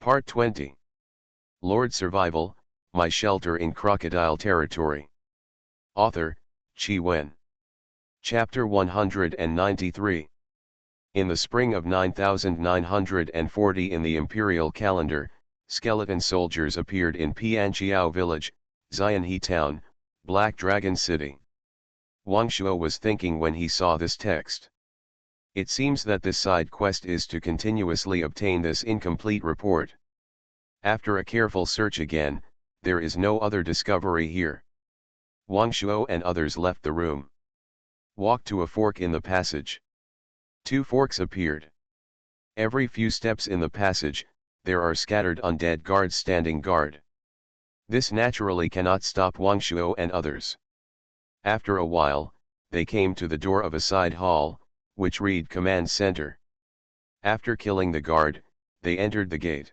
Part 20. Lord Survival, My Shelter in Crocodile Territory. Author, Chi Wen. Chapter 193. In the spring of 9940 in the imperial calendar, skeleton soldiers appeared in Pianqiao village, Xianhe town, Black Dragon City. Wang Shuo was thinking when he saw this text. It seems that this side quest is to continuously obtain this incomplete report. After a careful search again, there is no other discovery here. Wang Shuo and others left the room. Walked to a fork in the passage. Two forks appeared. Every few steps in the passage, there are scattered undead guards standing guard. This naturally cannot stop Wang Shuo and others. After a while, they came to the door of a side hall, which read Command Center. After killing the guard, they entered the gate.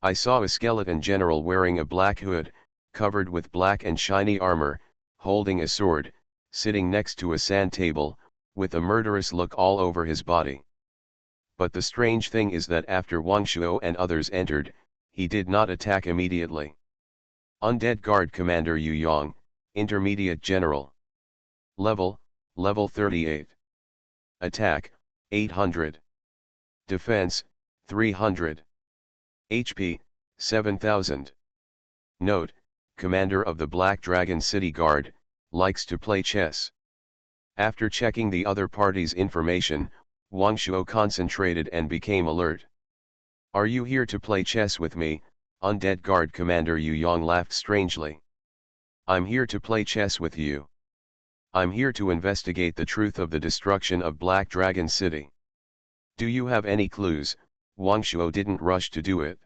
I saw a skeleton general wearing a black hood, covered with black and shiny armor, holding a sword, sitting next to a sand table, with a murderous look all over his body. But the strange thing is that after Wang Shuo and others entered, he did not attack immediately. Undead Guard Commander Yu Yang, Intermediate General. Level 38. Attack, 800. Defense, 300. HP, 7000. Note, Commander of the Black Dragon City Guard, likes to play chess. After checking the other party's information, Wang Shuo concentrated and became alert. Are you here to play chess with me? Undead Guard Commander Yu Yang laughed strangely. I'm here to play chess with you. I'm here to investigate the truth of the destruction of Black Dragon City. Do you have any clues? Wang Shuo didn't rush to do it.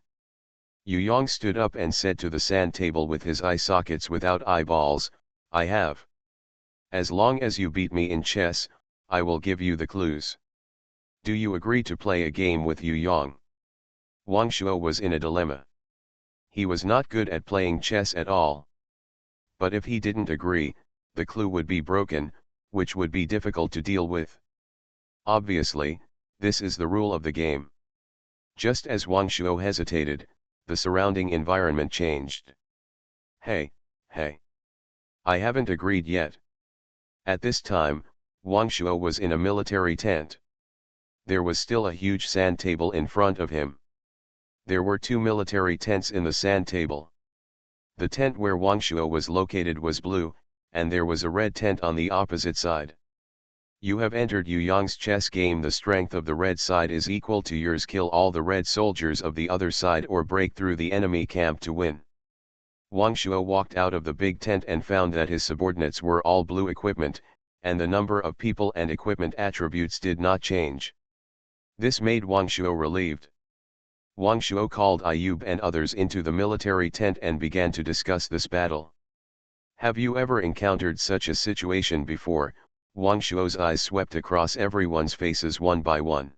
Yu Yang stood up and said to the sand table with his eye sockets without eyeballs, I have. As long as you beat me in chess, I will give you the clues. Do you agree to play a game with Yu Yang? Wang Shuo was in a dilemma. He was not good at playing chess at all. But if he didn't agree, the clue would be broken, which would be difficult to deal with. Obviously, this is the rule of the game. Just as Wang Shuo hesitated, the surrounding environment changed. Hey. I haven't agreed yet. At this time, Wang Shuo was in a military tent. There was still a huge sand table in front of him. There were two military tents in the sand table. The tent where Wang Shuo was located was blue, and there was a red tent on the opposite side. You have entered Yu Yang's chess game. The strength of the red side is equal to yours. Kill all the red soldiers of the other side or break through the enemy camp to win. Wang Shuo walked out of the big tent and found that his subordinates were all blue equipment, and the number of people and equipment attributes did not change. This made Wang Shuo relieved. Wang Shuo called Ayub and others into the military tent and began to discuss this battle. Have you ever encountered such a situation before? Wang Shuo's eyes swept across everyone's faces one by one.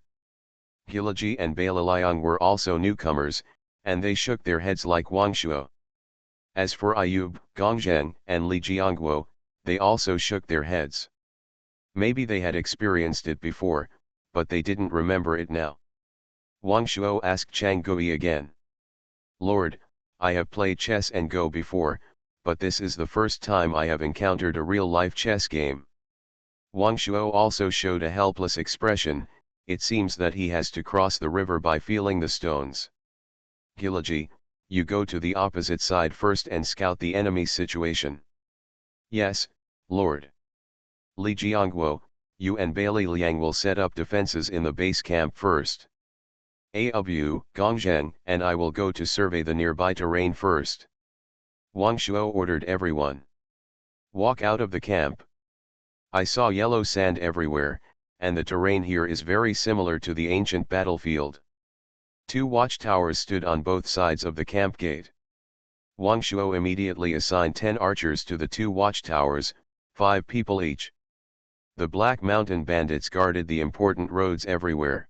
Gilaji and Bailaliang were also newcomers, and they shook their heads like Wang Shuo. As for Ayub, Gongzheng, and Li Jiangguo, they also shook their heads. Maybe they had experienced it before, but they didn't remember it now. Wang Shuo asked Chang Gui again. Lord, I have played chess and Go before, but this is the first time I have encountered a real-life chess game. Wang Shuo also showed a helpless expression. It seems that he has to cross the river by feeling the stones. Gilaji, you go to the opposite side first and scout the enemy's situation. Yes, Lord. Li Jiangguo, you and Bailey Liang will set up defenses in the base camp first. Abu, Gongzheng, and I will go to survey the nearby terrain first. Wang Shuo ordered everyone. Walk out of the camp. I saw yellow sand everywhere, and the terrain here is very similar to the ancient battlefield. Two watchtowers stood on both sides of the camp gate. Wang Shuo immediately assigned 10 archers to the two watchtowers, 5 people each. The Black Mountain bandits guarded the important roads everywhere.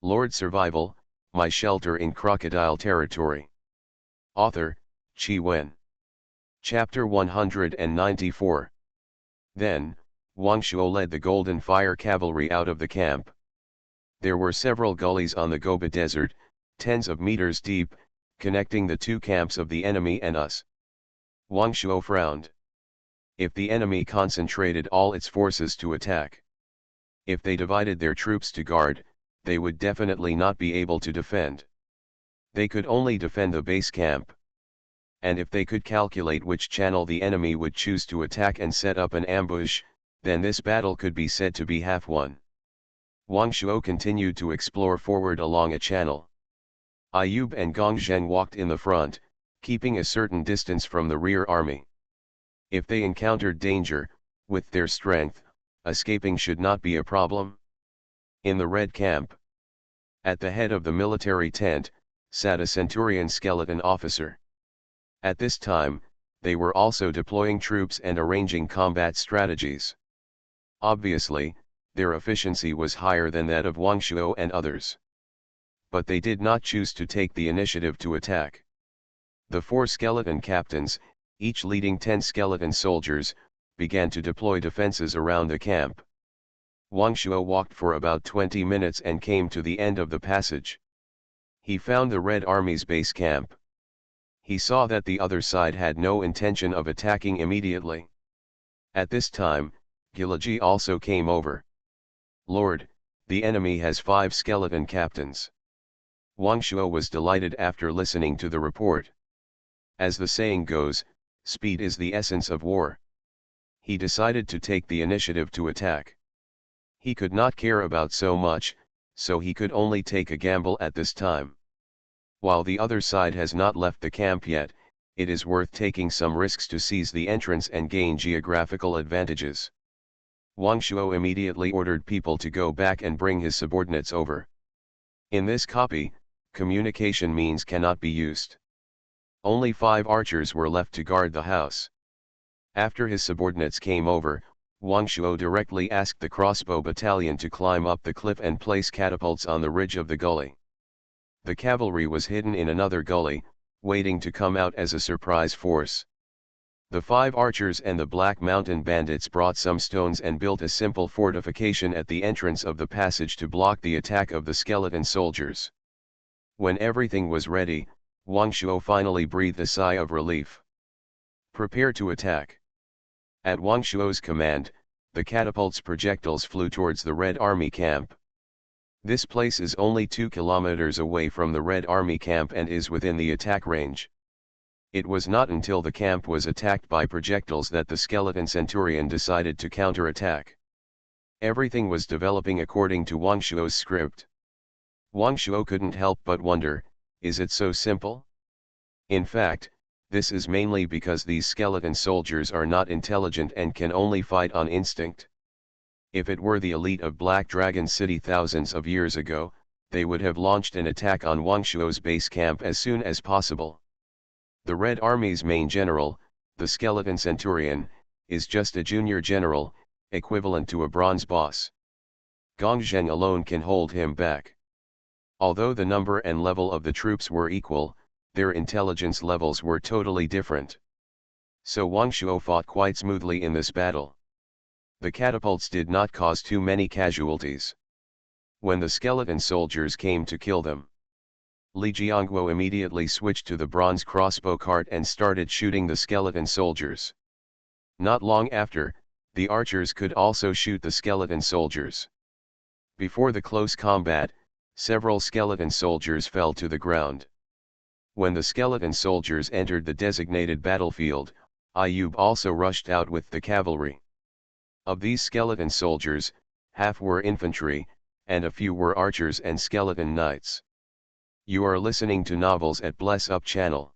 Lord Survival, My Shelter in Crocodile Territory. Author, Chi Wen. Chapter 194. Then, Wang Shuo led the Golden Fire Cavalry out of the camp. There were several gullies on the Gobi Desert, tens of meters deep, connecting the two camps of the enemy and us. Wang Shuo frowned. If the enemy concentrated all its forces to attack. If they divided their troops to guard, they would definitely not be able to defend. They could only defend the base camp. And if they could calculate which channel the enemy would choose to attack and set up an ambush, then this battle could be said to be half won. Wang Shuo continued to explore forward along a channel. Ayub and Gong Zheng walked in the front, keeping a certain distance from the rear army. If they encountered danger, with their strength, escaping should not be a problem. In the red camp, at the head of the military tent, sat a centurion skeleton officer. At this time, they were also deploying troops and arranging combat strategies. Obviously, their efficiency was higher than that of Wang Shuo and others. But they did not choose to take the initiative to attack. The 4 skeleton captains, each leading 10 skeleton soldiers, began to deploy defenses around the camp. Wang Shuo walked for about 20 minutes and came to the end of the passage. He found the Red Army's base camp. He saw that the other side had no intention of attacking immediately. At this time, Gilaji also came over. "Lord, the enemy has 5 skeleton captains." Wang Shuo was delighted after listening to the report. As the saying goes, speed is the essence of war. He decided to take the initiative to attack. He could not care about so much, so he could only take a gamble at this time. While the other side has not left the camp yet, it is worth taking some risks to seize the entrance and gain geographical advantages. Wang Shuo immediately ordered people to go back and bring his subordinates over. In this copy, communication means cannot be used. Only 5 archers were left to guard the house. After his subordinates came over, Wang Shuo directly asked the crossbow battalion to climb up the cliff and place catapults on the ridge of the gully. The cavalry was hidden in another gully, waiting to come out as a surprise force. The 5 archers and the Black Mountain bandits brought some stones and built a simple fortification at the entrance of the passage to block the attack of the skeleton soldiers. When everything was ready, Wang Shuo finally breathed a sigh of relief. "Prepare to attack." At Wang Shuo's command, the catapult's projectiles flew towards the Red Army camp. This place is only 2 kilometers away from the Red Army camp and is within the attack range. It was not until the camp was attacked by projectiles that the skeleton centurion decided to counterattack. Everything was developing according to Wang Shuo's script. Wang Shuo couldn't help but wonder, is it so simple? In fact, this is mainly because these skeleton soldiers are not intelligent and can only fight on instinct. If it were the elite of Black Dragon City thousands of years ago, they would have launched an attack on Wang Shuo's base camp as soon as possible. The Red Army's main general, the skeleton centurion, is just a junior general, equivalent to a bronze boss. Gong Zheng alone can hold him back. Although the number and level of the troops were equal, their intelligence levels were totally different. So Wang Shuo fought quite smoothly in this battle. The catapults did not cause too many casualties. When the skeleton soldiers came to kill them, Li Jiangguo immediately switched to the bronze crossbow cart and started shooting the skeleton soldiers. Not long after, the archers could also shoot the skeleton soldiers. Before the close combat, several skeleton soldiers fell to the ground. When the skeleton soldiers entered the designated battlefield, Ayub also rushed out with the cavalry. Of these skeleton soldiers, half were infantry, and a few were archers and skeleton knights. You are listening to Novels at Bless Up channel.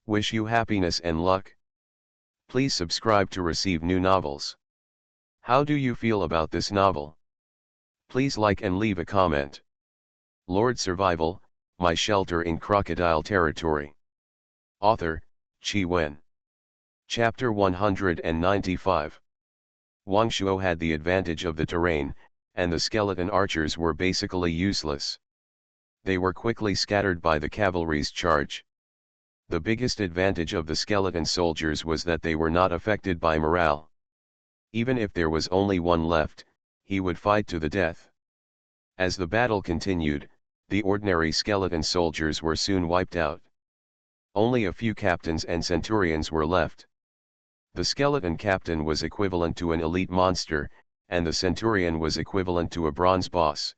Wish you happiness and luck. Please subscribe to receive new novels. How do you feel about this novel? Please like and leave a comment. Lord Survival, My Shelter in Crocodile Territory. Author, Qi Wen. Chapter 195. Wang Shuo had the advantage of the terrain, and the skeleton archers were basically useless. They were quickly scattered by the cavalry's charge. The biggest advantage of the skeleton soldiers was that they were not affected by morale. Even if there was only one left, he would fight to the death. As the battle continued, The ordinary skeleton soldiers were soon wiped out. Only a few captains and centurions were left. The skeleton captain was equivalent to an elite monster, and the centurion was equivalent to a bronze boss.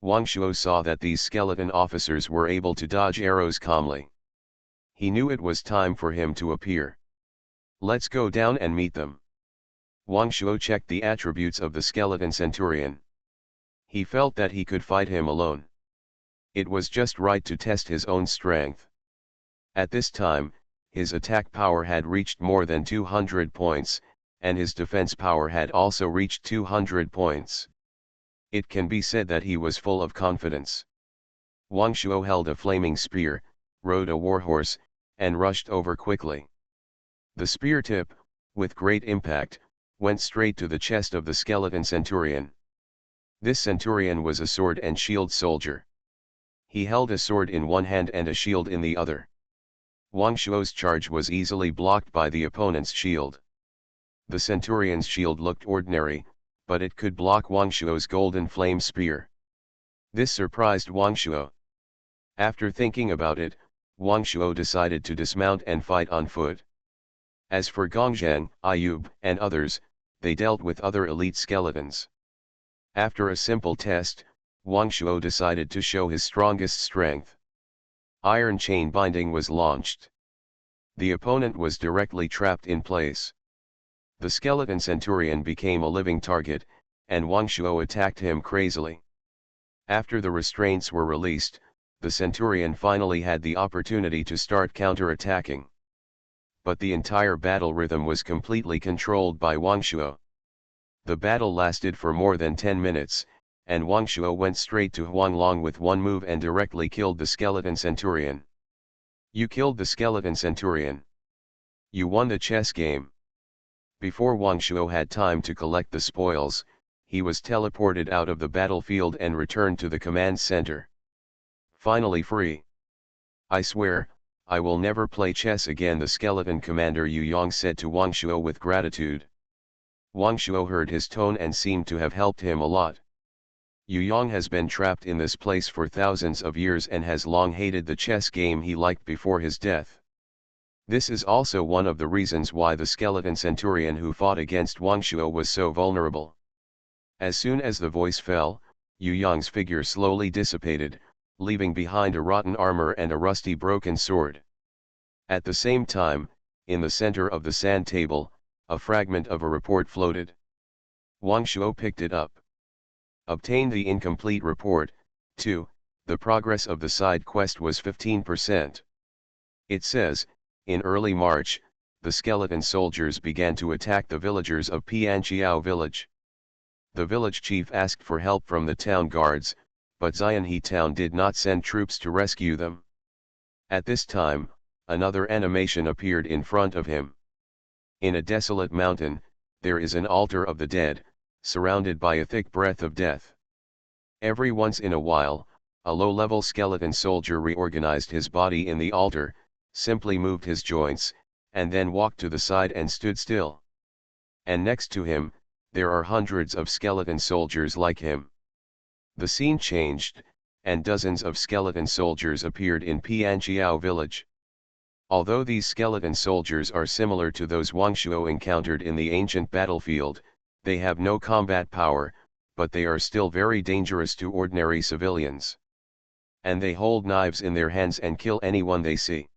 Wang Shuo saw that these skeleton officers were able to dodge arrows calmly. He knew it was time for him to appear. Let's go down and meet them. Wang Shuo checked the attributes of the skeleton centurion. He felt that he could fight him alone. It was just right to test his own strength. At this time, his attack power had reached more than 200 points, and his defense power had also reached 200 points. It can be said that he was full of confidence. Wang Shuo held a flaming spear, rode a warhorse, and rushed over quickly. The spear tip, with great impact, went straight to the chest of the skeleton centurion. This centurion was a sword and shield soldier. He held a sword in one hand and a shield in the other. Wang Shuo's charge was easily blocked by the opponent's shield. The centurion's shield looked ordinary, but it could block Wang Shuo's golden flame spear. This surprised Wang Shuo. After thinking about it, Wang Shuo decided to dismount and fight on foot. As for Gongzhang, Ayub, and others, they dealt with other elite skeletons. After a simple test, Wang Shuo decided to show his strongest strength. Iron chain binding was launched. The opponent was directly trapped in place. The skeleton centurion became a living target, and Wang Shuo attacked him crazily. After the restraints were released, the centurion finally had the opportunity to start counter-attacking. But the entire battle rhythm was completely controlled by Wang Shuo. The battle lasted for more than 10 minutes, and Wang Shuo went straight to Huang Long with one move and directly killed the skeleton centurion. You killed the skeleton centurion. You won the chess game. Before Wang Shuo had time to collect the spoils, he was teleported out of the battlefield and returned to the command center. Finally free. I swear, I will never play chess again, the skeleton commander Yu Yong said to Wang Shuo with gratitude. Wang Shuo heard his tone and seemed to have helped him a lot. Yu Yong has been trapped in this place for thousands of years and has long hated the chess game he liked before his death. This is also one of the reasons why the skeleton centurion who fought against Wang Shuo was so vulnerable. As soon as the voice fell, Yu Yong's figure slowly dissipated, leaving behind a rotten armor and a rusty broken sword. At the same time, in the center of the sand table, a fragment of a report floated. Wang Shuo picked it up. Obtained the incomplete report. 2. The progress of the side quest was 15%. It says, in early March, the skeleton soldiers began to attack the villagers of Pianqiao village. The village chief asked for help from the town guards, but Xianhe town did not send troops to rescue them. At this time, another animation appeared in front of him. In a desolate mountain, there is an altar of the dead, surrounded by a thick breath of death. Every once in a while, a low-level skeleton soldier reorganized his body in the altar, simply moved his joints, and then walked to the side and stood still. And next to him, there are hundreds of skeleton soldiers like him. The scene changed, and dozens of skeleton soldiers appeared in Pianqiao village. Although these skeleton soldiers are similar to those Wang Shuo encountered in the ancient battlefield, they have no combat power, but they are still very dangerous to ordinary civilians. And they hold knives in their hands and kill anyone they see.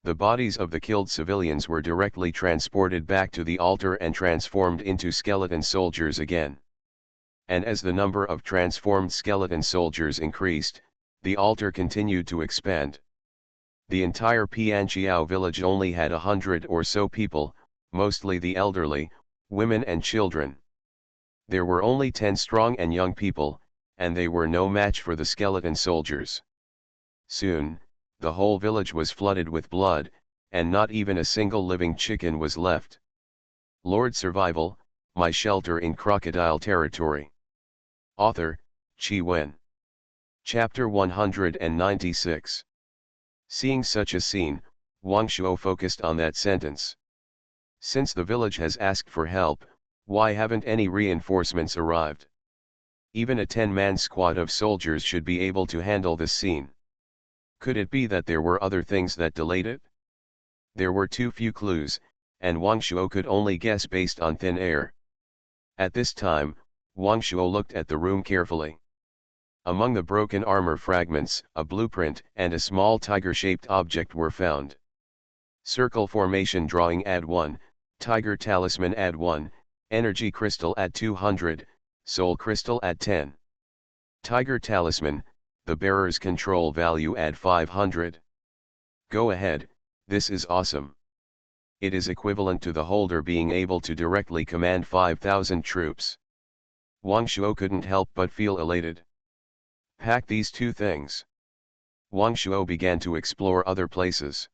The bodies of the killed civilians were directly transported back to the altar and transformed into skeleton soldiers again. And as the number of transformed skeleton soldiers increased, the altar continued to expand. The entire Pianqiao village only had 100 or so people, mostly the elderly, women and children. There were only 10 strong and young people, and they were no match for the skeleton soldiers. Soon, the whole village was flooded with blood, and not even a single living chicken was left. Lord Survival, My Shelter in Crocodile Territory. Author, Qi Wen. Chapter 196. Seeing such a scene, Wang Shuo focused on that sentence. Since the village has asked for help, why haven't any reinforcements arrived? Even a 10-man squad of soldiers should be able to handle this scene. Could it be that there were other things that delayed it? There were too few clues, and Wang Shuo could only guess based on thin air. At this time, Wang Shuo looked at the room carefully. Among the broken armor fragments, a blueprint and a small tiger-shaped object were found. Circle formation drawing add 1, tiger talisman add 1, energy crystal add 200, soul crystal add 10. Tiger talisman, the bearer's control value add 500. Go ahead, this is awesome. It is equivalent to the holder being able to directly command 5,000 troops. Wang Shuo couldn't help but feel elated. Pack these two things. Wang Shuo began to explore other places.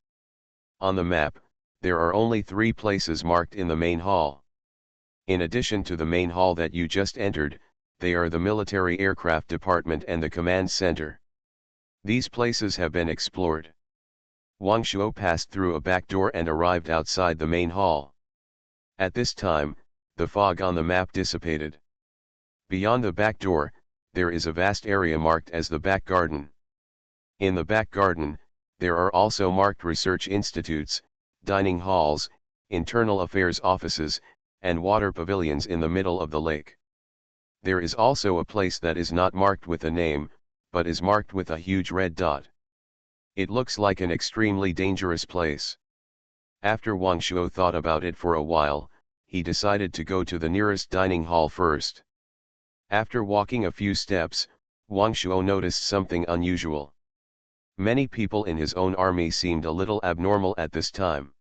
On the map, there are only 3 places marked in the main hall. In addition to the main hall that you just entered, they are the military aircraft department and the command center. These places have been explored. Wang Shuo passed through a back door and arrived outside the main hall. At this time, the fog on the map dissipated. Beyond the back door, there is a vast area marked as the back garden. In the back garden, there are also marked research institutes, dining halls, internal affairs offices, and water pavilions in the middle of the lake. There is also a place that is not marked with a name, but is marked with a huge red dot. It looks like an extremely dangerous place. After Wang Shuo thought about it for a while, he decided to go to the nearest dining hall first. After walking a few steps, Wang Shuo noticed something unusual. Many people in his own army seemed a little abnormal at this time.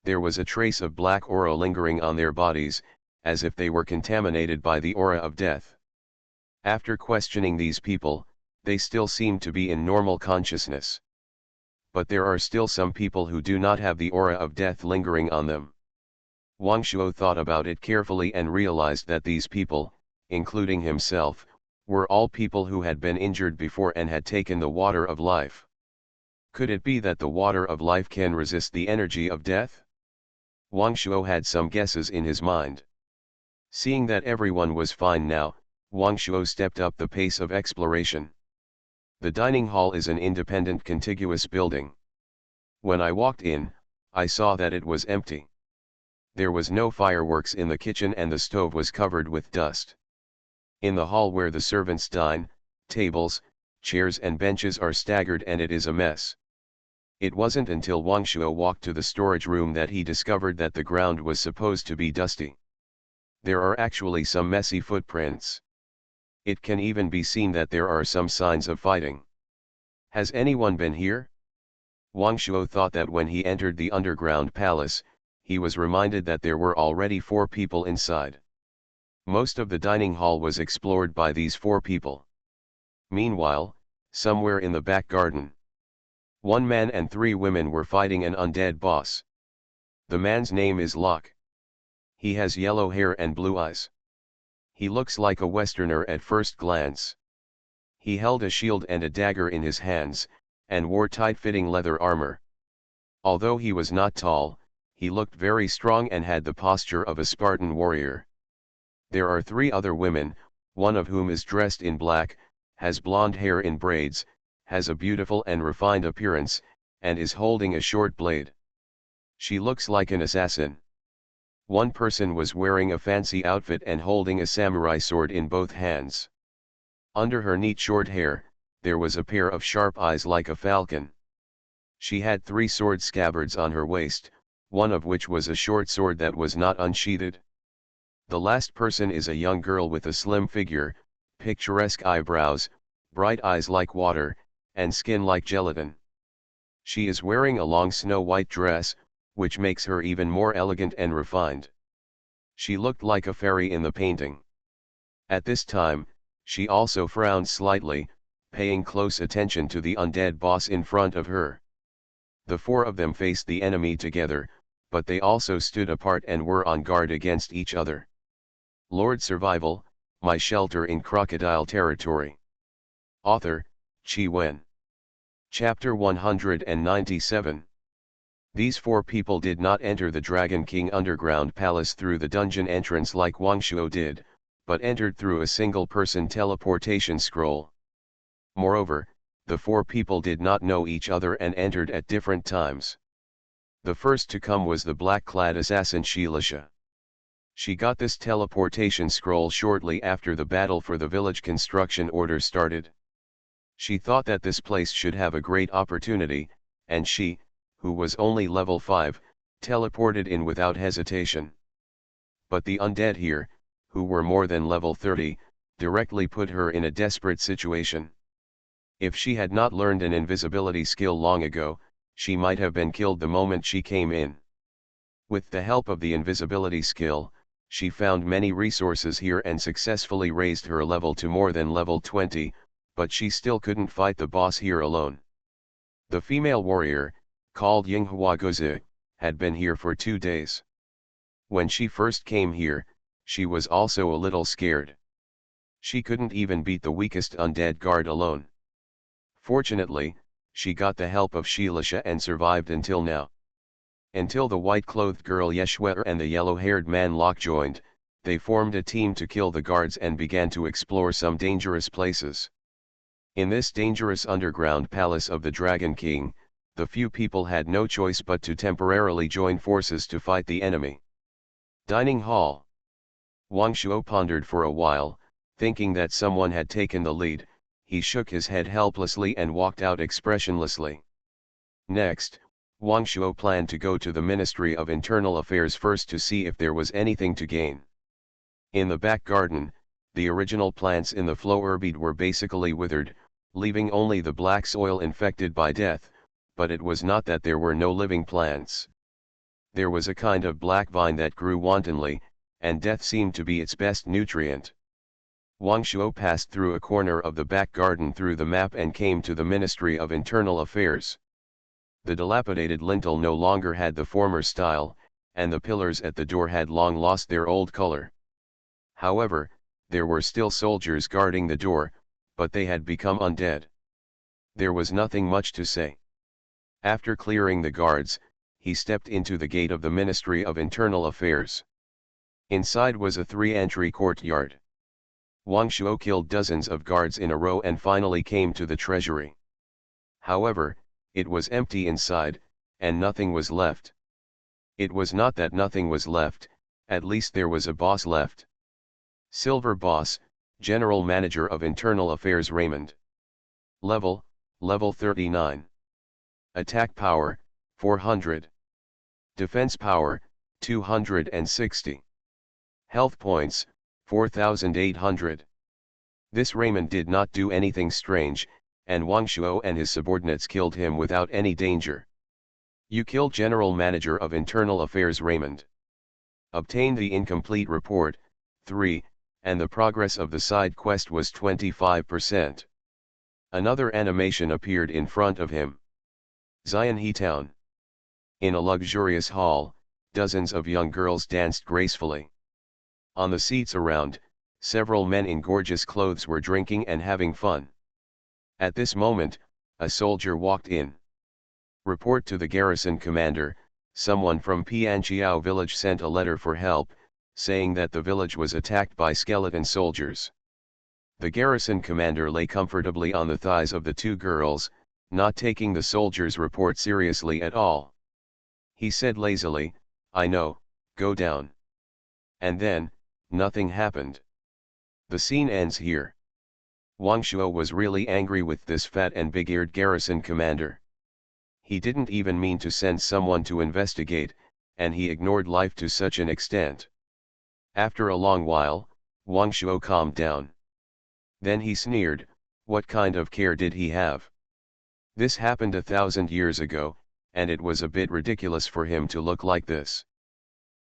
There was a trace of black aura lingering on their bodies, as if they were contaminated by the aura of death. After questioning these people, they still seemed to be in normal consciousness. But there are still some people who do not have the aura of death lingering on them. Wang Shuo thought about it carefully and realized that these people, including himself, were all people who had been injured before and had taken the water of life. Could it be that the water of life can resist the energy of death? Wang Shuo had some guesses in his mind. Seeing that everyone was fine now, Wang Shuo stepped up the pace of exploration. The dining hall is an independent contiguous building. When I walked in, I saw that it was empty. There was no fireworks in the kitchen and the stove was covered with dust. In the hall where the servants dine, tables, chairs and benches are staggered and it is a mess. It wasn't until Wang Shuo walked to the storage room that he discovered that the ground was supposed to be dusty. There are actually some messy footprints. It can even be seen that there are some signs of fighting. Has anyone been here? Wang Shuo thought that when he entered the underground palace, he was reminded that there were already 4 people inside. Most of the dining hall was explored by these 4 people. Meanwhile, somewhere in the back garden, 1 man and 3 women were fighting an undead boss. The man's name is Locke. He has yellow hair and blue eyes. He looks like a Westerner at first glance. He held a shield and a dagger in his hands, and wore tight-fitting leather armor. Although he was not tall, he looked very strong and had the posture of a Spartan warrior. There are 3 other women, one of whom is dressed in black, has blonde hair in braids, has a beautiful and refined appearance, and is holding a short blade. She looks like an assassin. One person was wearing a fancy outfit and holding a samurai sword in both hands. Under her neat short hair, there was a pair of sharp eyes like a falcon. She had 3 sword scabbards on her waist, one of which was a short sword that was not unsheathed. The last person is a young girl with a slim figure, picturesque eyebrows, bright eyes like water, and skin like gelatin. She is wearing a long snow-white dress, which makes her even more elegant and refined. She looked like a fairy in the painting. At this time, she also frowned slightly, paying close attention to the undead boss in front of her. The 4 of them faced the enemy together, but they also stood apart and were on guard against each other. Lord Survival, My Shelter in Crocodile Territory. Author, Chi Wen. Chapter 197. These 4 people did not enter the Dragon King underground palace through the dungeon entrance like Wang Shuo did, but entered through a single-person teleportation scroll. Moreover, the four people did not know each other and entered at different times. The first to come was the black-clad assassin Shilisha. She got this teleportation scroll shortly after the battle for the village construction order started. She thought that this place should have a great opportunity, and she, who was only level 5, teleported in without hesitation. But the undead here, who were more than level 30, directly put her in a desperate situation. If she had not learned an invisibility skill long ago, she might have been killed the moment she came in. With the help of the invisibility skill, she found many resources here and successfully raised her level to more than level 20, but she still couldn't fight the boss here alone. The female warrior, called Yinghua Guzi, had been here for 2 days. When she first came here, she was also a little scared. She couldn't even beat the weakest undead guard alone. Fortunately, she got the help of Shilisha and survived until now. Until the white-clothed girl Yeshwer and the yellow-haired man Locke joined, they formed a team to kill the guards and began to explore some dangerous places. In this dangerous underground palace of the Dragon King, the few people had no choice but to temporarily join forces to fight the enemy. Dining hall. Wang Shuo pondered for a while, thinking that someone had taken the lead. He shook his head helplessly and walked out expressionlessly. Next, Wang Shuo planned to go to the Ministry of Internal Affairs first to see if there was anything to gain. In the back garden, the original plants in the flowerbed were basically withered, leaving only the black soil infected by death, but it was not that there were no living plants. There was a kind of black vine that grew wantonly, and death seemed to be its best nutrient. Wang Shuo passed through a corner of the back garden through the map and came to the Ministry of Internal Affairs. The dilapidated lintel no longer had the former style, and the pillars at the door had long lost their old color. However, there were still soldiers guarding the door, but they had become undead. There was nothing much to say. After clearing the guards, he stepped into the gate of the Ministry of Internal Affairs. Inside was a 3-entry courtyard. Wang Shuo killed dozens of guards in a row and finally came to the treasury. However, it was empty inside, and nothing was left. It was not that nothing was left, at least there was a boss left. Silver Boss, General Manager of Internal Affairs Raymond. Level 39. Attack power, 400. Defense power, 260. Health points, 4,800. This Raymond did not do anything strange, and Wang Shuo and his subordinates killed him without any danger. You killed General Manager of Internal Affairs Raymond. Obtained the incomplete report, 3, and the progress of the side quest was 25%. Another animation appeared in front of him. Xianhe Town. In a luxurious hall, dozens of young girls danced gracefully. On the seats around, several men in gorgeous clothes were drinking and having fun. At this moment, a soldier walked in. Report to the garrison commander, someone from Pianqiao village sent a letter for help, saying that the village was attacked by skeleton soldiers. The garrison commander lay comfortably on the thighs of the two girls, not taking the soldier's report seriously at all. He said lazily, "I know, go down." And then, nothing happened. The scene ends here. Wang Shuo was really angry with this fat and big-eared garrison commander. He didn't even mean to send someone to investigate, and he ignored life to such an extent. After a long while, Wang Shuo calmed down. Then he sneered, what kind of care did he have? This happened 1,000 years ago, and it was a bit ridiculous for him to look like this.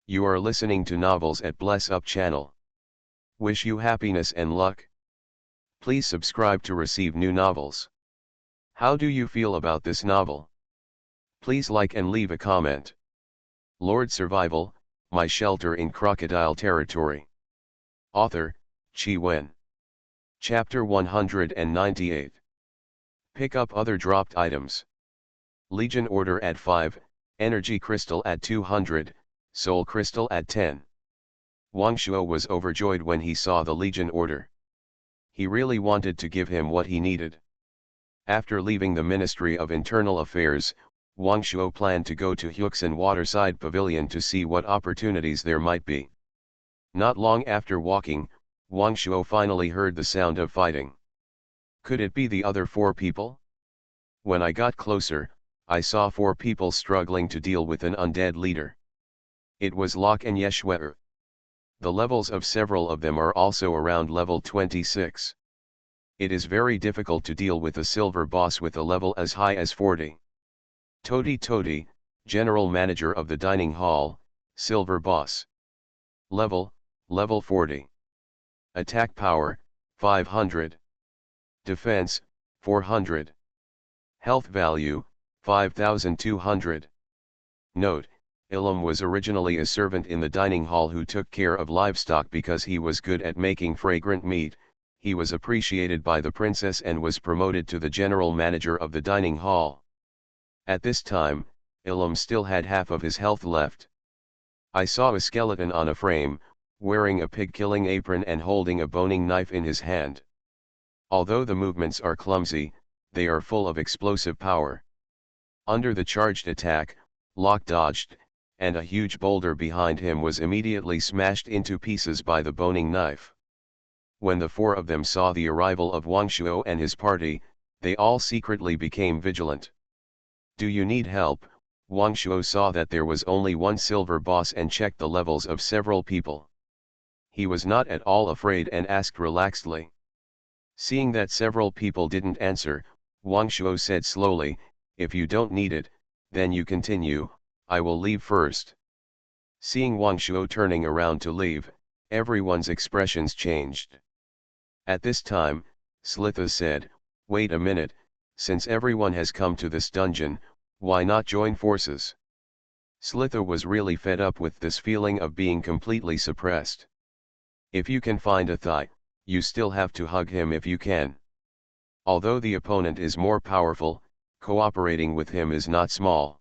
You are listening to Novels at Bless Up channel. Wish you happiness and luck. Please subscribe to receive new novels. How do you feel about this novel? Please like and leave a comment. Lord Survival, My Shelter in Crocodile Territory. Author, Chi Wen. Chapter 198. Pick up other dropped items. Legion Order at 5, Energy Crystal at 200, Soul Crystal at 10. Wang Shuo was overjoyed when he saw the Legion order. He really wanted to give him what he needed. After leaving the Ministry of Internal Affairs, Wang Shuo planned to go to Huixin Waterside Pavilion to see what opportunities there might be. Not long after walking, Wang Shuo finally heard the sound of fighting. Could it be the other 4 people? When I got closer, I saw 4 people struggling to deal with an undead leader. It was Locke and Yeshue. The levels of several of them are also around level 26. It is very difficult to deal with a silver boss with a level as high as 40. Toti, General Manager of the Dining Hall, Silver Boss. Level 40. Attack power, 500. Defense, 400. Health value, 5200. Note, Ilum was originally a servant in the dining hall who took care of livestock because he was good at making fragrant meat. He was appreciated by the princess and was promoted to the general manager of the dining hall. At this time, Ilum still had half of his health left. I saw a skeleton on a frame, wearing a pig-killing apron and holding a boning knife in his hand. Although the movements are clumsy, they are full of explosive power. Under the charged attack, Locke dodged, and a huge boulder behind him was immediately smashed into pieces by the boning knife. When the 4 of them saw the arrival of Wang Shuo and his party, they all secretly became vigilant. Do you need help? Wang Shuo saw that there was only one silver boss and checked the levels of several people. He was not at all afraid and asked relaxedly. Seeing that several people didn't answer, Wang Shuo said slowly, if you don't need it, then you continue, I will leave first. Seeing Wang Shuo turning around to leave, everyone's expressions changed. At this time, Slitha said, wait a minute, since everyone has come to this dungeon, why not join forces? Slitha was really fed up with this feeling of being completely suppressed. If you can find a thigh, you still have to hug him if you can. Although the opponent is more powerful, cooperating with him is not small.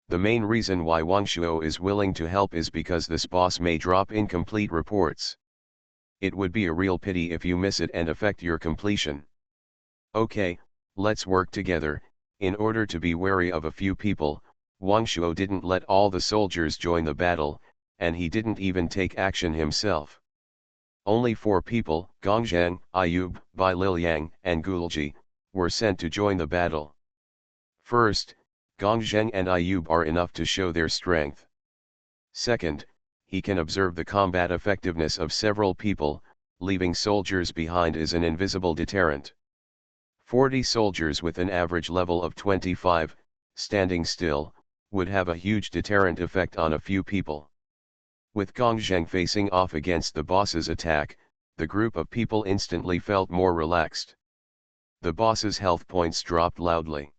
The main reason why Wang Shuo is willing to help is because this boss may drop incomplete reports. It would be a real pity if you miss it and affect your completion. Okay, let's work together. In order to be wary of a few people, Wang Shuo didn't let all the soldiers join the battle, and he didn't even take action himself. Only 4 people, Gongzheng, Ayub, Bai Lilyang, and Gulji, were sent to join the battle. First, Gongzheng and Ayub are enough to show their strength. Second, he can observe the combat effectiveness of several people, leaving soldiers behind is an invisible deterrent. 40 soldiers with an average level of 25, standing still, would have a huge deterrent effect on a few people. With Gongzheng facing off against the boss's attack, the group of people instantly felt more relaxed. The boss's health points dropped loudly.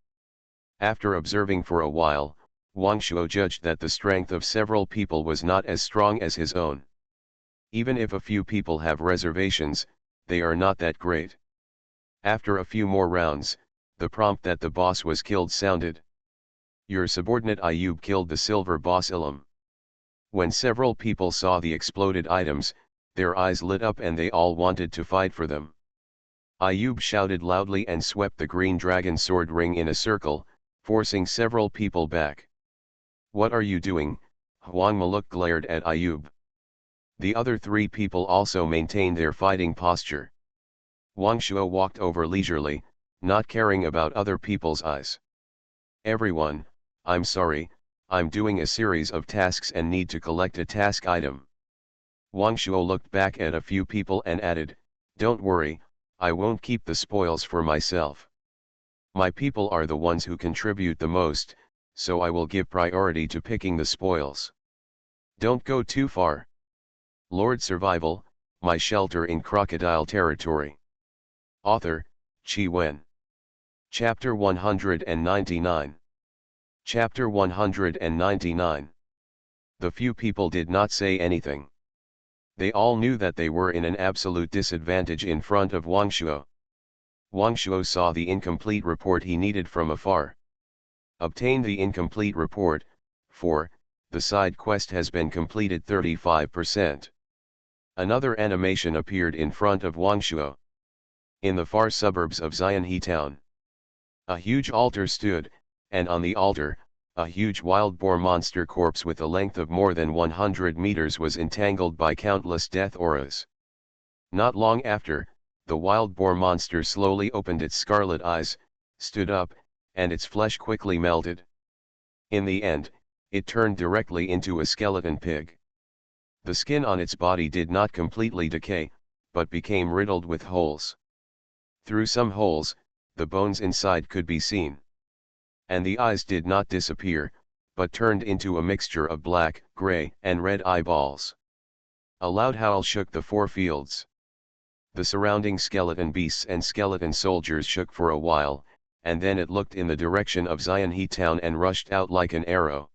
After observing for a while, Wang Shuo judged that the strength of several people was not as strong as his own. Even if a few people have reservations, they are not that great. After a few more rounds, the prompt that the boss was killed sounded. Your subordinate Ayub killed the silver boss Ilum. When several people saw the exploded items, their eyes lit up and they all wanted to fight for them. Ayub shouted loudly and swept the green dragon sword ring in a circle, forcing several people back. What are you doing? Huang Maluk glared at Ayub. The other 3 people also maintained their fighting posture. Wang Shuo walked over leisurely, not caring about other people's eyes. Everyone, I'm sorry, I'm doing a series of tasks and need to collect a task item. Wang Shuo looked back at a few people and added, don't worry, I won't keep the spoils for myself. My people are the ones who contribute the most, so I will give priority to picking the spoils. Don't go too far. Lord Survival, My Shelter in Crocodile Territory. Author, Chi Wen. Chapter 199. Chapter 199. The few people did not say anything. They all knew that they were in an absolute disadvantage in front of Wang Shuo. Wang Shuo saw the incomplete report he needed from afar. Obtain the incomplete report. 4. The side quest has been completed 35%. Another animation appeared in front of Wangshuo. In the far suburbs of Xianhe town, a huge altar stood, and on the altar, a huge wild boar monster corpse with a length of more than 100 meters was entangled by countless death auras. Not long after, the wild boar monster slowly opened its scarlet eyes, stood up, and its flesh quickly melted. In the end, it turned directly into a skeleton pig. The skin on its body did not completely decay, but became riddled with holes. Through some holes, the bones inside could be seen. And the eyes did not disappear, but turned into a mixture of black, gray, and red eyeballs. A loud howl shook the 4 fields. The surrounding skeleton beasts and skeleton soldiers shook for a while, and then it looked in the direction of Xianhe town and rushed out like an arrow.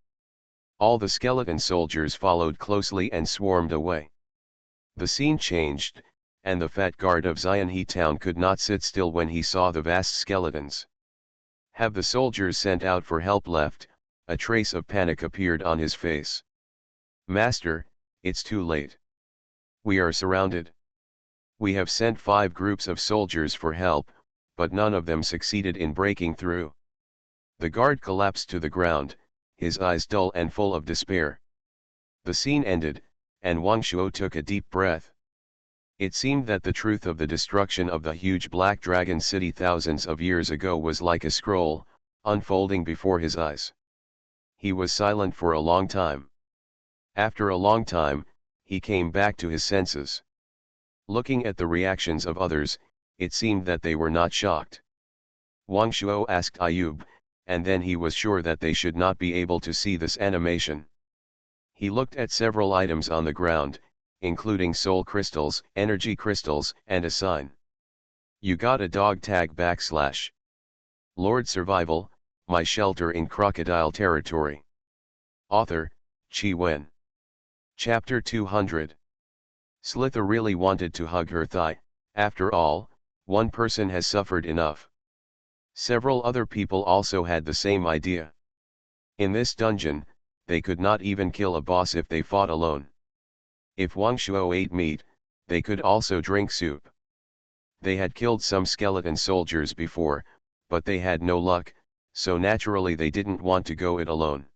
All the skeleton soldiers followed closely and swarmed away. The scene changed, and the fat guard of Xianhe town could not sit still when he saw the vast skeletons. Have the soldiers sent out for help left? A trace of panic appeared on his face. Master, it's too late. We are surrounded. We have sent 5 groups of soldiers for help, but none of them succeeded in breaking through. The guard collapsed to the ground, his eyes dull and full of despair. The scene ended, and Wangshuo took a deep breath. It seemed that the truth of the destruction of the huge black dragon city thousands of years ago was like a scroll, unfolding before his eyes. He was silent for a long time. After a long time, he came back to his senses. Looking at the reactions of others, it seemed that they were not shocked. Wangshuo asked Ayub, and then he was sure that they should not be able to see this animation. He looked at several items on the ground, including soul crystals, energy crystals, and a sign. You got a dog tag / Lord Survival, my shelter in Crocodile territory. Author, Chi Wen. Chapter 200. Slither really wanted to hug her thigh. After all, one person has suffered enough. Several other people also had the same idea. In this dungeon, they could not even kill a boss if they fought alone. If Wangshuo ate meat, they could also drink soup. They had killed some skeleton soldiers before, but they had no luck, so naturally they didn't want to go it alone.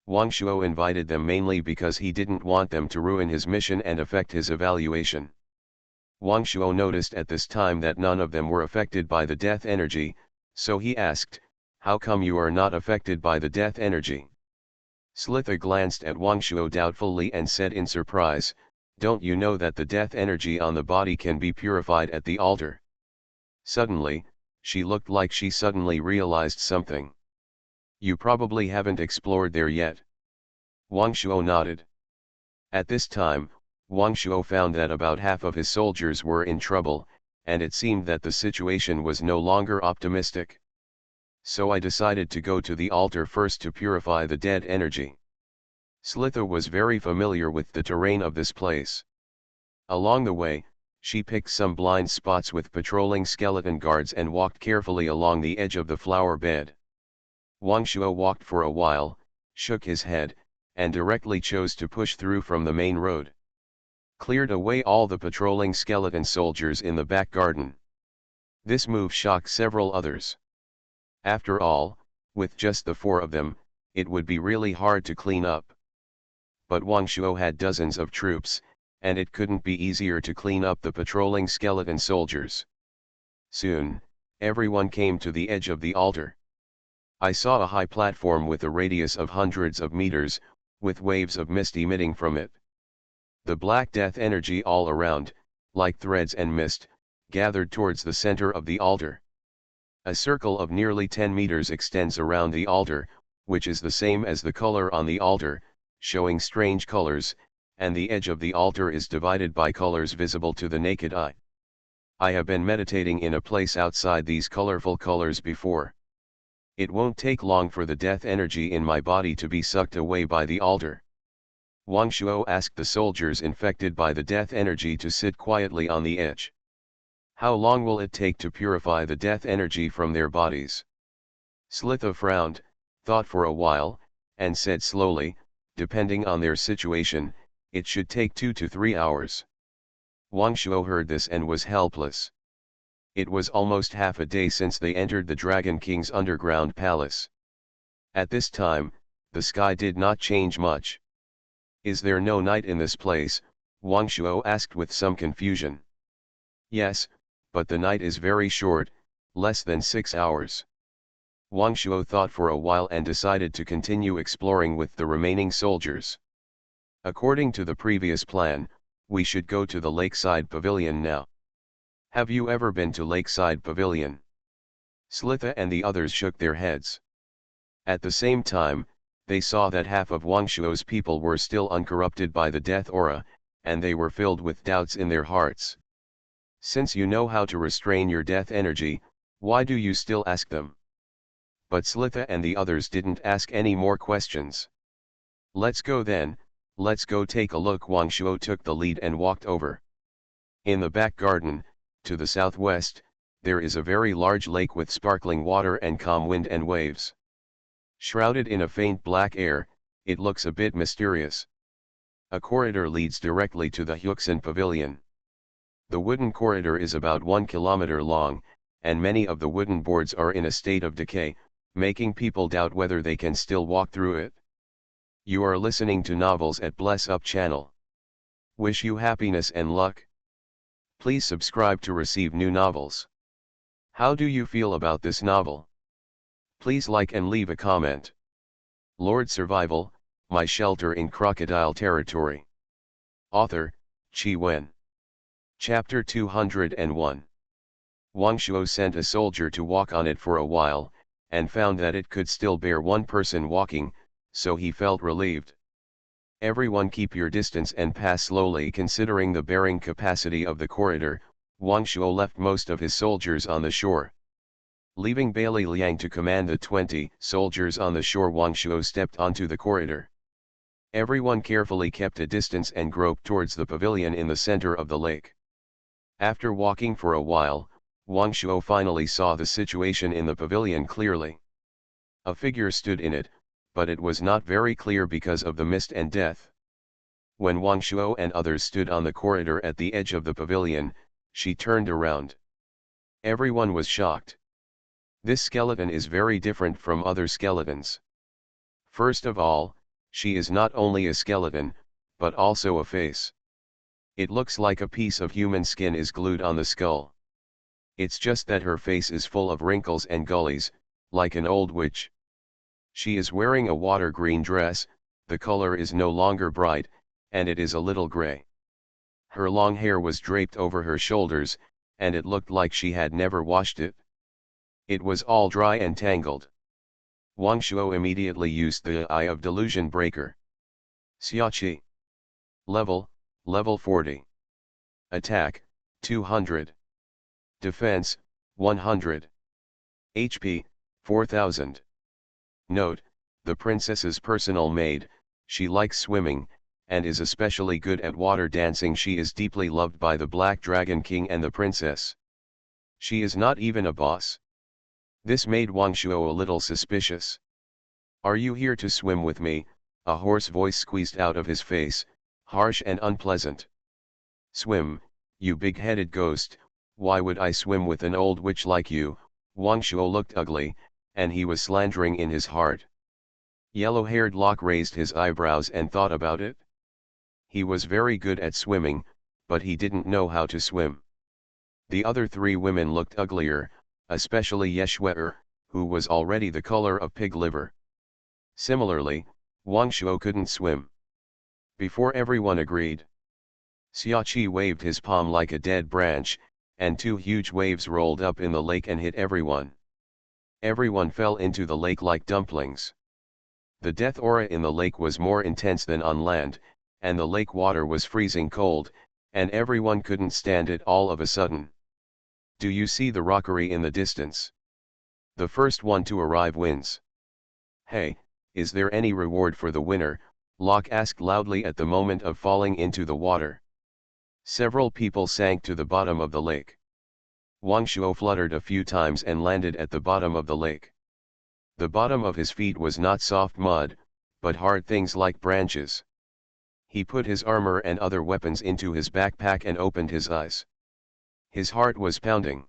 Wangshuo invited them mainly because he didn't want them to ruin his mission and affect his evaluation. Wangshuo noticed at this time that none of them were affected by the death energy, so he asked, "How come you are not affected by the death energy?" Slither glanced at Wangshuo doubtfully and said in surprise, "Don't you know that the death energy on the body can be purified at the altar?" Suddenly, she looked like she suddenly realized something. "You probably haven't explored there yet." Wangshuo nodded. At this time, Wangshuo found that about half of his soldiers were in trouble, and it seemed that the situation was no longer optimistic. So I decided to go to the altar first to purify the dead energy. Slither was very familiar with the terrain of this place. Along the way, she picked some blind spots with patrolling skeleton guards and walked carefully along the edge of the flower bed. Wangshuo walked for a while, shook his head, and directly chose to push through from the main road. Cleared away all the patrolling skeleton soldiers in the back garden. This move shocked several others. After all, with just the 4 of them, it would be really hard to clean up. But Wangshuo had dozens of troops, and it couldn't be easier to clean up the patrolling skeleton soldiers. Soon, everyone came to the edge of the altar. I saw a high platform with a radius of hundreds of meters, with waves of mist emitting from it. The black death energy all around, like threads and mist, gathered towards the center of the altar. A circle of nearly 10 meters extends around the altar, which is the same as the color on the altar, showing strange colors, and the edge of the altar is divided by colors visible to the naked eye. I have been meditating in a place outside these colorful colors before. It won't take long for the death energy in my body to be sucked away by the altar. Wangshuo asked the soldiers infected by the death energy to sit quietly on the edge. How long will it take to purify the death energy from their bodies? Slither frowned, thought for a while, and said slowly, depending on their situation, it should take 2 to 3 hours. Wang Shuo heard this and was helpless. It was almost half a day since they entered the Dragon King's underground palace. At this time, the sky did not change much. Is there no night in this place? Wang Shuo asked with some confusion. Yes, but the night is very short, less than 6 hours. Wang Shuo thought for a while and decided to continue exploring with the remaining soldiers. According to the previous plan, we should go to the lakeside pavilion now. Have you ever been to lakeside pavilion? Slitha and the others shook their heads. At the same time, they saw that half of Wang Shuo's people were still uncorrupted by the death aura, and they were filled with doubts in their hearts. Since you know how to restrain your death energy, why do you still ask them? But Slitha and the others didn't ask any more questions. Let's go then, let's go take a look. Wang Shuo took the lead and walked over. In the back garden, to the southwest, there is a very large lake with sparkling water and calm wind and waves. Shrouded in a faint black air, it looks a bit mysterious. A corridor leads directly to the Huixin Pavilion. The wooden corridor is about 1 kilometer long, and many of the wooden boards are in a state of decay, making people doubt whether they can still walk through it. You are listening to Novels at Bless Up channel. Wish you happiness and luck. Please subscribe to receive new novels. How do you feel about this novel? Please like and leave a comment. Lord Survival, My Shelter in Crocodile Territory. Author, Qi Wen. Chapter 201. Wang Shuo sent a soldier to walk on it for a while, and found that it could still bear one person walking, so he felt relieved. Everyone keep your distance and pass slowly. Considering the bearing capacity of the corridor, Wang Shuo left most of his soldiers on the shore. Leaving Bailey Liang to command the 20 soldiers on the shore, Wang Shuo stepped onto the corridor. Everyone carefully kept a distance and groped towards the pavilion in the center of the lake. After walking for a while, Wang Shuo finally saw the situation in the pavilion clearly. A figure stood in it, but it was not very clear because of the mist and death. When Wang Shuo and others stood on the corridor at the edge of the pavilion, she turned around. Everyone was shocked. This skeleton is very different from other skeletons. First of all, she is not only a skeleton, but also a face. It looks like a piece of human skin is glued on the skull. It's just that her face is full of wrinkles and gullies, like an old witch. She is wearing a water green dress, the color is no longer bright, and it is a little gray. Her long hair was draped over her shoulders, and it looked like she had never washed it. It was all dry and tangled. Wang Shuo immediately used the Eye of Delusion Breaker. Xiaoqi. Level 40. Attack, 200. Defense, 100. HP, 4000. Note, the princess's personal maid, she likes swimming, and is especially good at water dancing. She is deeply loved by the Black Dragon King and the princess. She is not even a boss. This made Wang Shuo a little suspicious. Are you here to swim with me? A hoarse voice squeezed out of his face, harsh and unpleasant. Swim, you big-headed ghost, why would I swim with an old witch like you? Wang Shuo looked ugly, and he was slandering in his heart. Yellow-haired Locke raised his eyebrows and thought about it. He was very good at swimming, but he didn't know how to swim. The other three women looked uglier, especially Yeshwe, who was already the color of pig liver. Similarly, Wang Shuo couldn't swim. Before everyone agreed, Xiaoqi waved his palm like a dead branch, and two huge waves rolled up in the lake and hit everyone. Everyone fell into the lake like dumplings. The death aura in the lake was more intense than on land, and the lake water was freezing cold, and everyone couldn't stand it all of a sudden. Do you see the rockery in the distance? The first one to arrive wins. Hey, is there any reward for the winner? Locke asked loudly at the moment of falling into the water. Several people sank to the bottom of the lake. Wang Shuo fluttered a few times and landed at the bottom of the lake. The bottom of his feet was not soft mud, but hard things like branches. He put his armor and other weapons into his backpack and opened his eyes. His heart was pounding.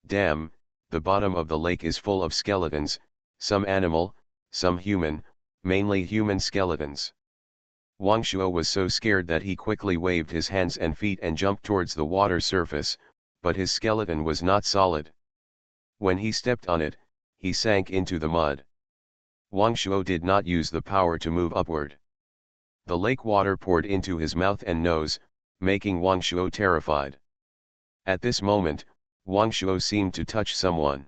Damn, the bottom of the lake is full of skeletons, some animal, some human, mainly human skeletons. Wang Shuo was so scared that he quickly waved his hands and feet and jumped towards the water surface, but his skeleton was not solid. When he stepped on it, he sank into the mud. Wang Shuo did not use the power to move upward. The lake water poured into his mouth and nose, making Wang Shuo terrified. At this moment, Wang Shuo seemed to touch someone.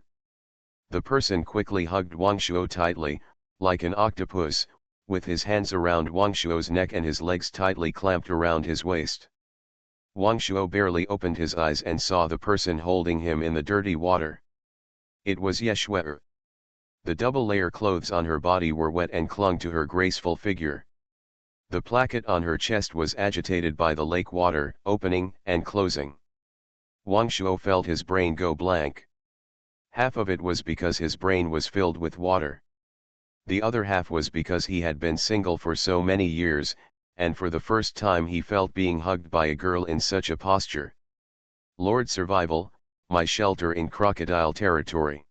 The person quickly hugged Wang Shuo tightly, like an octopus, with his hands around Wang Shuo's neck and his legs tightly clamped around his waist. Wang Shuo barely opened his eyes and saw the person holding him in the dirty water. It was Ye Shuai. The double-layer clothes on her body were wet and clung to her graceful figure. The placket on her chest was agitated by the lake water, opening and closing. Wang Shuo felt his brain go blank. Half of it was because his brain was filled with water. The other half was because he had been single for so many years, and for the first time he felt being hugged by a girl in such a posture. Lord Survival, My Shelter in Crocodile Territory.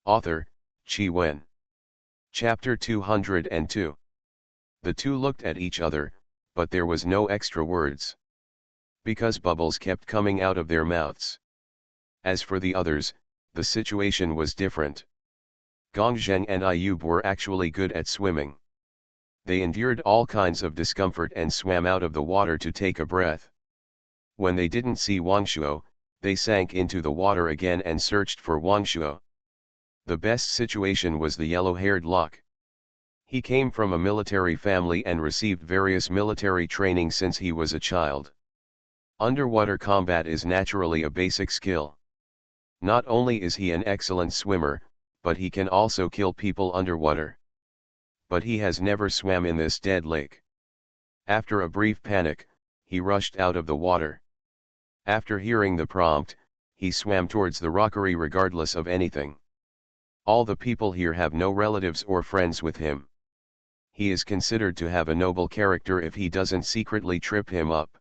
Author, Chi Wen. Chapter 202. The two looked at each other, but there was no extra words. Because bubbles kept coming out of their mouths. As for the others, the situation was different. Gong Zheng and Ayub were actually good at swimming. They endured all kinds of discomfort and swam out of the water to take a breath. When they didn't see Wang Shuo, they sank into the water again and searched for Wang Shuo. The best situation was the yellow-haired lock. He came from a military family and received various military training since he was a child. Underwater combat is naturally a basic skill. Not only is he an excellent swimmer, but he can also kill people underwater. But he has never swam in this dead lake. After a brief panic, he rushed out of the water. After hearing the prompt, he swam towards the rockery regardless of anything. All the people here have no relatives or friends with him. He is considered to have a noble character if he doesn't secretly trip him up.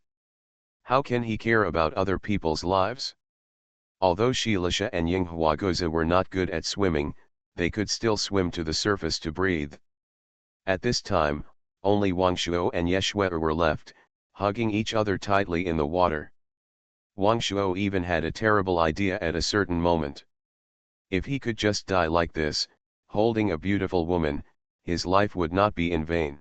How can he care about other people's lives? Although Shilisha and Yinghuagoza were not good at swimming, they could still swim to the surface to breathe. At this time, only Wang Shuo and Ye Shuai were left, hugging each other tightly in the water. Wang Shuo even had a terrible idea at a certain moment. If he could just die like this, holding a beautiful woman, his life would not be in vain.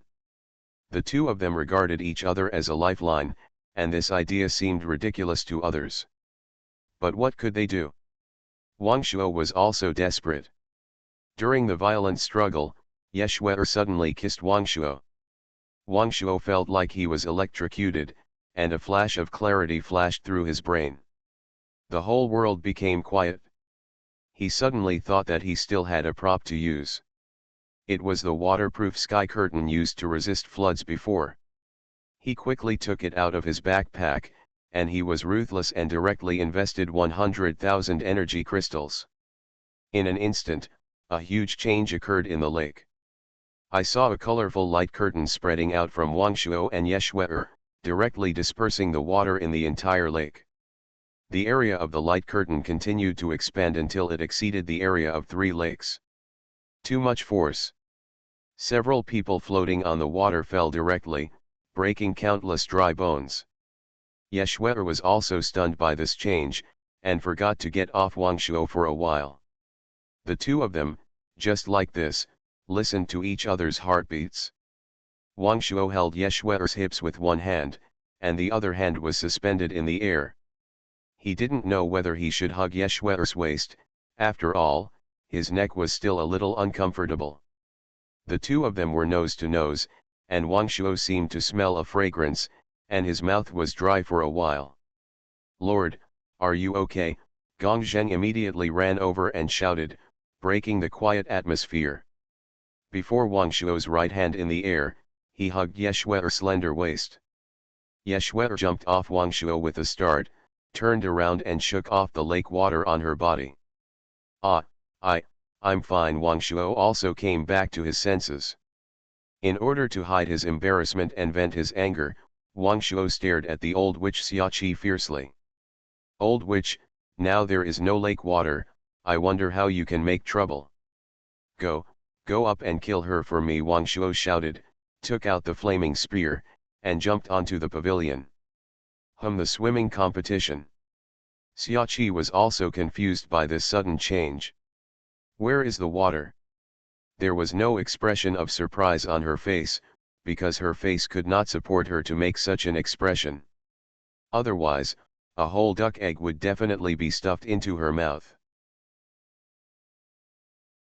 The two of them regarded each other as a lifeline, and this idea seemed ridiculous to others. But what could they do? Wang Shuo was also desperate. During the violent struggle, Ye Shuai suddenly kissed Wang Shuo. Wang Shuo felt like he was electrocuted, and a flash of clarity flashed through his brain. The whole world became quiet. He suddenly thought that he still had a prop to use. It was the waterproof sky curtain used to resist floods before. He quickly took it out of his backpack, and he was ruthless and directly invested 100,000 energy crystals. In an instant, a huge change occurred in the lake. I saw a colorful light curtain spreading out from Wang Shuo and Ye Shuai, directly dispersing the water in the entire lake. The area of the light curtain continued to expand until it exceeded the area of 3 lakes. Too much force. Several people floating on the water fell directly, breaking countless dry bones. Ye Shuai was also stunned by this change, and forgot to get off Wang Shuo for a while. The two of them, just like this, listened to each other's heartbeats. Wang Shuo held Ye Shuai's hips with one hand, and the other hand was suspended in the air. He didn't know whether he should hug Ye Shuai's waist. After all, his neck was still a little uncomfortable. The two of them were nose to nose, and Wang Shuo seemed to smell a fragrance, and his mouth was dry for a while. "Lord, are you okay?" Gong Zheng immediately ran over and shouted, breaking the quiet atmosphere. Before Wang Shuo's right hand in the air, he hugged Ye Shuai's slender waist. Ye Shuai jumped off Wang Shuo with a start, turned around and shook off the lake water on her body. "Ah, I'm fine." Wang Shuo also came back to his senses. In order to hide his embarrassment and vent his anger, Wang Shuo stared at the old witch Xiaqi fiercely. Old witch, now there is no lake water, I wonder how you can make trouble. Go up and kill her for me, Wang Shuo shouted, took out the flaming spear, and jumped onto the pavilion. The swimming competition. Xiaqi was also confused by this sudden change. Where is the water? There was no expression of surprise on her face, because her face could not support her to make such an expression. Otherwise, a whole duck egg would definitely be stuffed into her mouth.